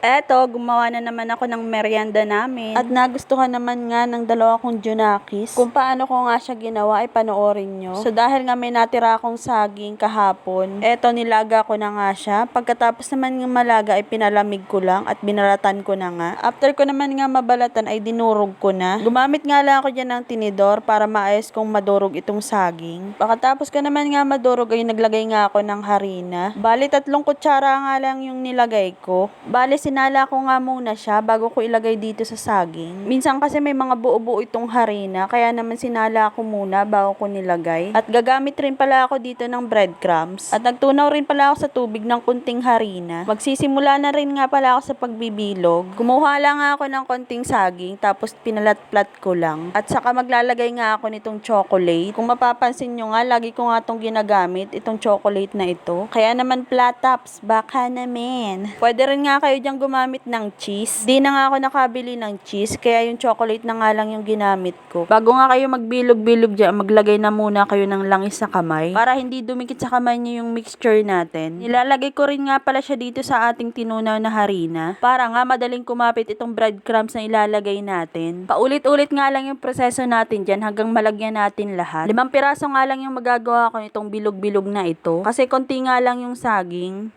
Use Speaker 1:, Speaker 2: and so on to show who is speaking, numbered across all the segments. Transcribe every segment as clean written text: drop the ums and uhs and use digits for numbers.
Speaker 1: Eto, gumawa na naman ako ng merienda namin. At nagustuhan naman nga ng dalawa kong junakis. Kung paano ko nga siya ginawa ay panoorin nyo. So dahil nga may natira akong saging kahapon, eto nilaga ko na nga siya. Pagkatapos naman ng malaga ay pinalamig ko lang at binalatan ko na nga. After ko naman nga mabalatan ay dinurog ko na. Gumamit nga lang ako dyan ng tinidor para maayos kong madurog itong saging. Pagkatapos ko naman nga madurog ay naglagay nga ako ng harina. Bali 3 kutsara nga lang yung nilagay ko. Bali sinala ko nga muna siya bago ko ilagay dito sa saging. Minsan kasi may mga buo-buo itong harina, kaya naman sinala ko muna bago ko nilagay. At gagamit rin pala ako dito ng breadcrumbs. At nagtunaw rin pala ako sa tubig ng kunting harina. Magsisimula na rin nga pala ako sa pagbibilog. Kumuha lang nga ako ng konting saging, tapos pinalat-plat ko lang. At saka maglalagay nga ako nitong chocolate. Kung mapapansin nyo nga, lagi ko nga itong ginagamit, itong chocolate na ito. Kaya naman flat tops, baka naman. Pwede rin nga kayo dyan gumamit ng cheese. Di na nga ako nakabili ng cheese, kaya yung chocolate na nga lang yung ginamit ko. Bago nga kayo magbilog-bilog dyan, maglagay na muna kayo ng langis sa kamay para hindi dumikit sa kamay nyo yung mixture natin. Nilalagay ko rin nga pala siya dito sa ating tinunaw na harina para nga madaling kumapit itong breadcrumbs na ilalagay natin. Paulit-ulit nga lang yung proseso natin dyan hanggang malagyan natin lahat. 5 piraso nga lang yung magagawa ko nitong bilog-bilog na ito kasi konti nga lang yung saging.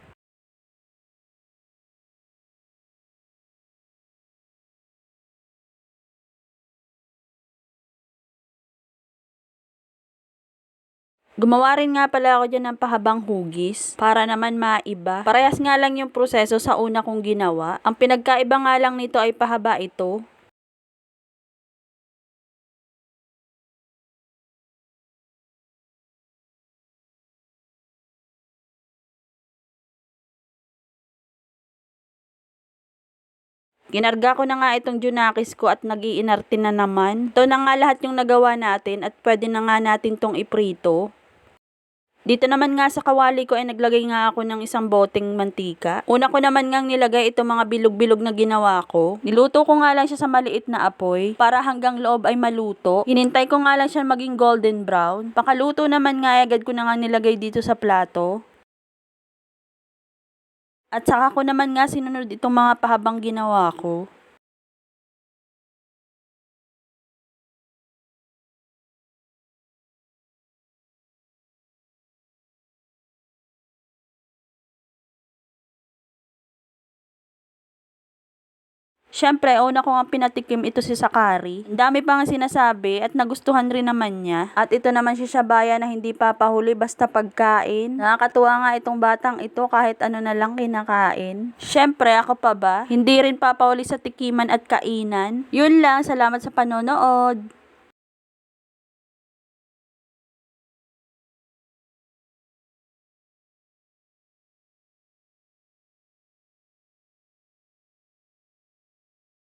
Speaker 1: Gumawa rin nga pala ako dyan ng pahabang hugis para naman maiba. Parehas nga lang yung proseso sa una kong ginawa. Ang pinagkaiba nga lang nito ay pahaba ito. Ginarga ko na nga itong junakis ko at nag-iinarte na naman. Ito na nga lahat yung nagawa natin at pwede na nga natin tong iprito. Dito naman nga sa kawali ko ay naglagay nga ako ng isang boteng mantika. Una ko naman ngang nilagay itong mga bilog-bilog na ginawa ko. Niluto ko nga lang siya sa maliit na apoy para hanggang loob ay maluto. Hinintay ko nga lang siya maging golden brown. Pakaluto naman nga agad ko na nga nilagay dito sa plato. At saka ko naman nga sinunod itong mga pahabang ginawa ko. Siyempre, una ko nga pinatikim ito si Sakari. Ang dami pa nga sinasabi at nagustuhan rin naman niya. At ito naman si Shabaya na hindi papahuli basta pagkain. Nakakatuwa nga itong batang ito kahit ano na lang kinakain. Siyempre, ako pa ba? Hindi rin papahuli sa tikiman at kainan. Yun lang, salamat sa panonood.